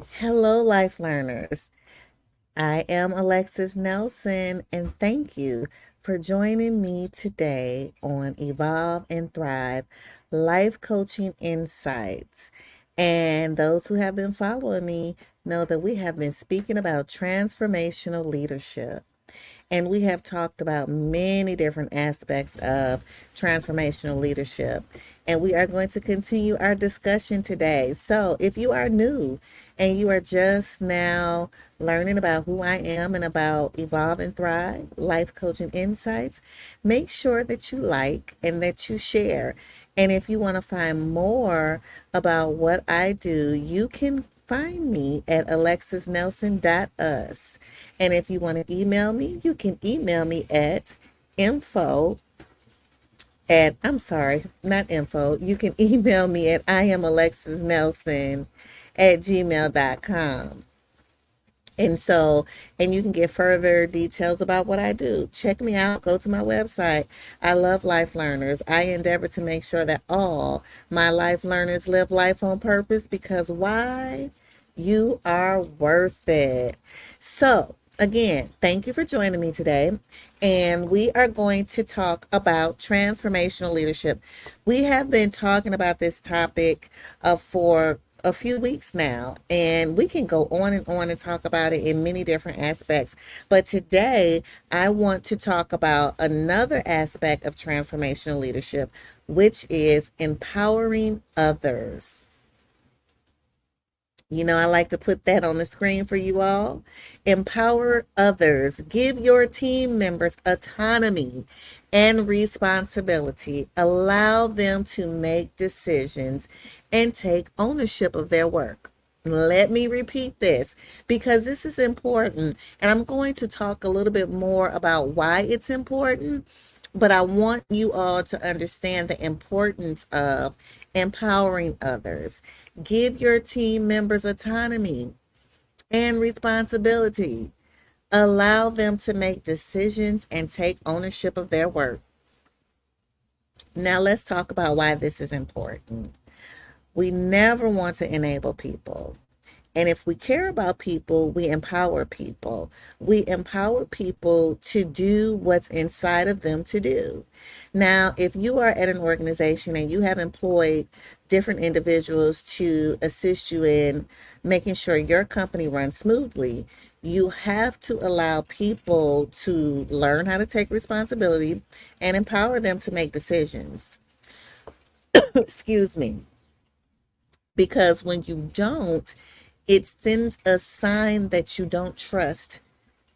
Hello, life learners. I am Alexis Nelson, and thank you for joining me today on Evolve and Thrive Life Coaching Insights. And those who have been following me know that we have been speaking about transformational leadership. And we have talked about many different aspects of transformational leadership. And we are going to continue our discussion today. So, if you are new and you are just now learning about who I am and about Evolve and Thrive Life Coaching Insights, make sure that you like and that you share. And if you want to find more about what I do, you can find me at alexisnelson.us. And if you want to email me, you can email me at info at, I'm sorry, not info. You can email me at I am Alexis Nelson at gmail.com. And you can get further details about what I do. Check me out. Go to my website. I love life learners. I endeavor to make sure that all my life learners live life on purpose because why? You are worth it. So, again, thank you for joining me today. And we are going to talk about transformational leadership. We have been talking about this topic for a few weeks now, and we can go on and talk about it in many different aspects. But today, I want to talk about another aspect of transformational leadership, which is empowering others. I like to put that on the screen for you all. Empower others. Give your team members autonomy and responsibility. Allow them to make decisions and take ownership of their work. Let me repeat this because this is important. And I'm going to talk a little bit more about why it's important. But I want you all to understand the importance of empowering others. Give your team members autonomy and responsibility. Allow them to make decisions and take ownership of their work. Now, let's talk about why this is important. We never want to enable people. And if we care about people, we empower people. We empower people to do what's inside of them to do. Now, if you are at an organization and you have employed different individuals to assist you in making sure your company runs smoothly, you have to allow people to learn how to take responsibility and empower them to make decisions. Excuse me. Because when you don't, it sends a sign that you don't trust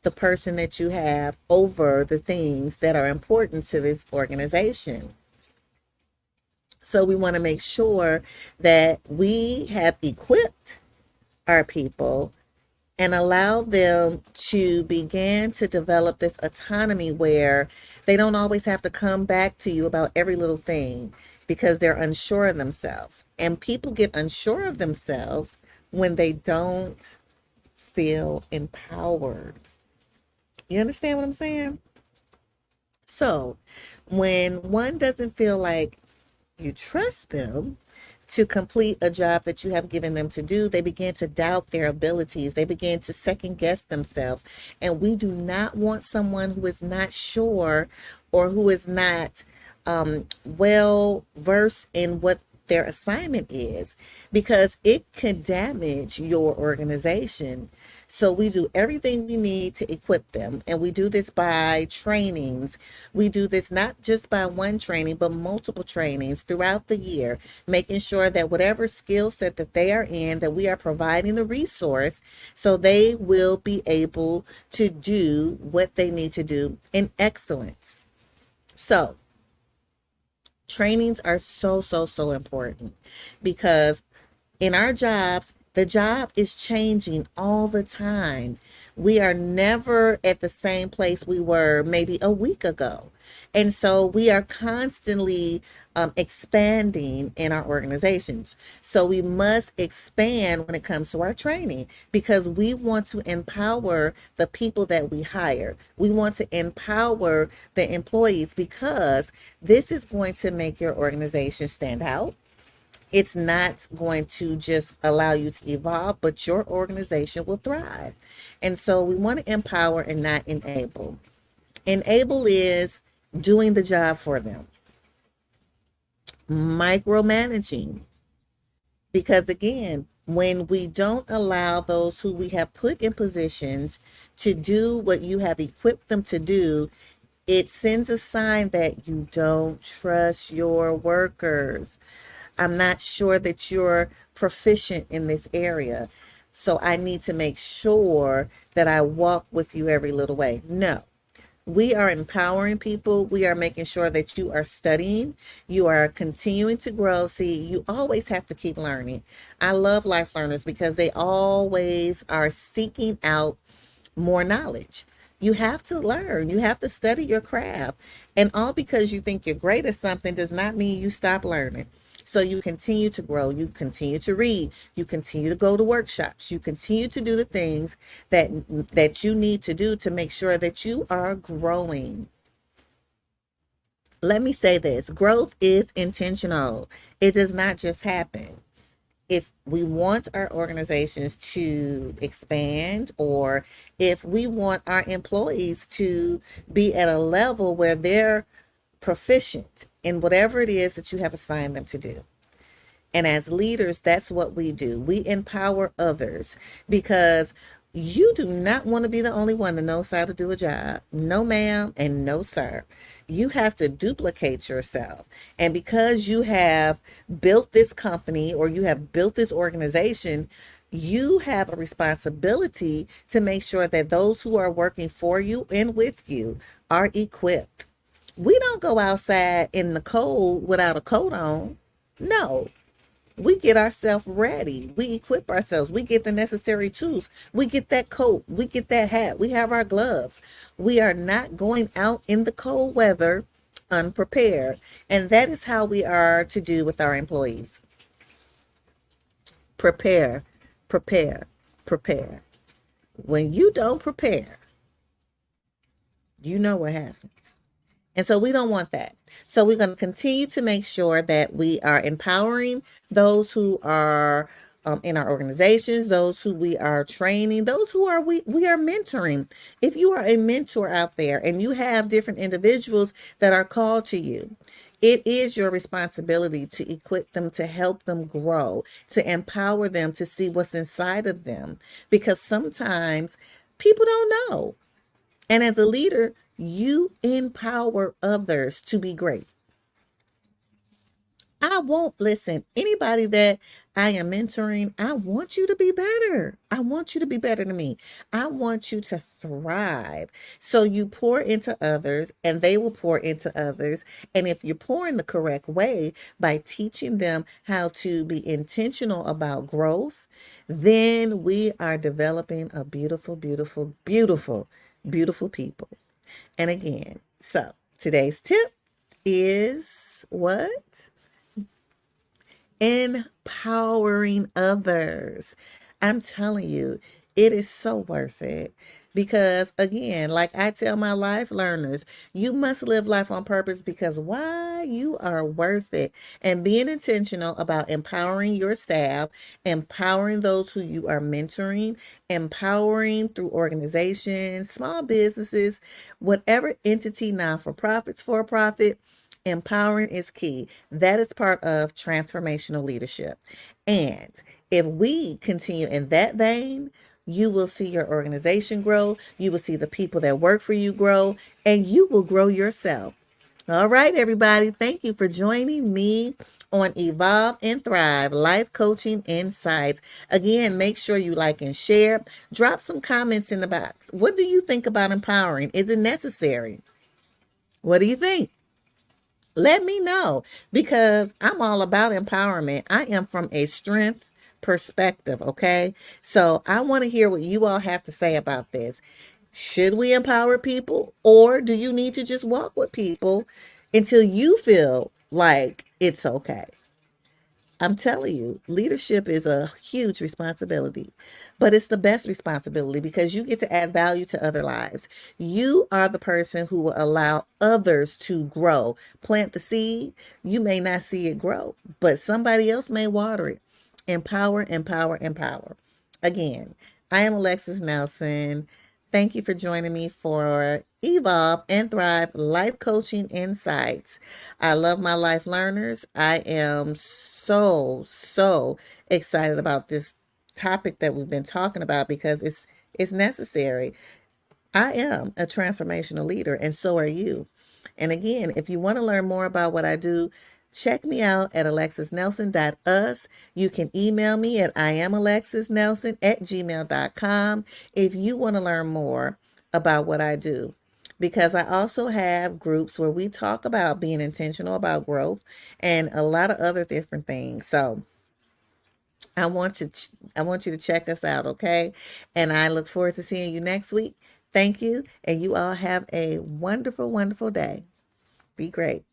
the person that you have over the things that are important to this organization. So we want to make sure that we have equipped our people and allow them to begin to develop this autonomy where they don't always have to come back to you about every little thing because they're unsure of themselves. And people get unsure of themselves when they don't feel empowered. You understand what I'm saying? So, when one doesn't feel like you trust them to complete a job that you have given them to do, they begin to doubt their abilities. They begin to second guess themselves. And we do not want someone who is not sure or who is not well versed in what their assignment is because it could damage your organization. So we do everything we need to equip them. And we do this by trainings. We do this not just by one training, but multiple trainings throughout the year, making sure that whatever skill set that they are in, that we are providing the resource so they will be able to do what they need to do in excellence. So trainings are so important because in our jobs, the job is changing all the time. We are never at the same place we were maybe a week ago. And so we are constantly expanding in our organizations. So we must expand when it comes to our training because we want to empower the people that we hire. We want to empower the employees because this is going to make your organization stand out. It's not going to just allow you to evolve, but your organization will thrive. And so we want to empower and not enable. Enable is doing the job for them, micromanaging. Because again, when we don't allow those who we have put in positions to do what you have equipped them to do, it sends a sign that you don't trust your workers. I'm not sure that you're proficient in this area. So I need to make sure that I walk with you every little way. No, we are empowering people. We are making sure that you are studying, you are continuing to grow. See, you always have to keep learning. I love life learners because they always are seeking out more knowledge. You have to learn, you have to study your craft. And all because you think you're great at something does not mean you stop learning. So you continue to grow, you continue to read, you continue to go to workshops, you continue to do the things that you need to do to make sure that you are growing. Let me say this, growth is intentional. It does not just happen. If we want our organizations to expand, or if we want our employees to be at a level where they're proficient in whatever it is that you have assigned them to do. And as leaders, that's what we do. We empower others because you do not want to be the only one that knows how to do a job. No, ma'am, and no, sir. You have to duplicate yourself. And because you have built this company or you have built this organization, you have a responsibility to make sure that those who are working for you and with you are equipped. We don't go outside in the cold without a coat on. No, we get ourselves ready. We equip ourselves. We get the necessary tools. We get that coat. We get that hat. We have our gloves. We are not going out in the cold weather unprepared. And that is how we are to do with our employees. Prepare, prepare, prepare. When you don't prepare, you know what happens. And so we don't want that. So we're going to continue to make sure that we are empowering those who are in our organizations, those who we are training, those who are we are mentoring. If you are a mentor out there and you have different individuals that are called to you, it is your responsibility to equip them, to help them grow, to empower them, to see what's inside of them. Because sometimes people don't know. And as a leader, you empower others to be great. I won't listen. Anybody that I am mentoring, I want you to be better. I want you to be better than me. I want you to thrive. So you pour into others and they will pour into others. And if you pour in the correct way by teaching them how to be intentional about growth, then we are developing a beautiful, beautiful, beautiful, beautiful people. And again, so today's tip is what? Empowering others. I'm telling you, it is so worth it. Because again, like I tell my life learners, you must live life on purpose because why? You are worth it. And being intentional about empowering your staff, empowering those who you are mentoring, empowering through organizations, small businesses, whatever entity, non for profits, for profit, empowering is key. That is part of transformational leadership. And if we continue in that vein, you will see your organization grow. You will see the people that work for you grow, and you will grow yourself. All right, everybody. Thank you for joining me on Evolve and Thrive Life Coaching Insights. Again, make sure you like and share. Drop some comments in the box. What do you think about empowering? Is it necessary? What do you think? Let me know because I'm all about empowerment. I am from a strength perspective, okay? So I want to hear what you all have to say about this. Should we empower people, or do you need to just walk with people until you feel like it's okay? I'm telling you, leadership is a huge responsibility, but it's the best responsibility because you get to add value to other lives. You are the person who will allow others to grow. Plant the seed, you may not see it grow, but somebody else may water it. Empower, empower, empower. Again, I am Alexis Nelson. Thank you for joining me for Evolve and Thrive Life Coaching Insights. I love my life learners. I am so excited about this topic that we've been talking about because it's necessary. I am a transformational leader, and so are you. And again, if you want to learn more about what I do, check me out at alexisnelson.us. You can email me at iamalexisnelson@gmail.com if you want to learn more about what I do. Because I also have groups where we talk about being intentional about growth and a lot of other different things. So I want you to check us out, okay? And I look forward to seeing you next week. Thank you, and you all have a wonderful, wonderful day. Be great.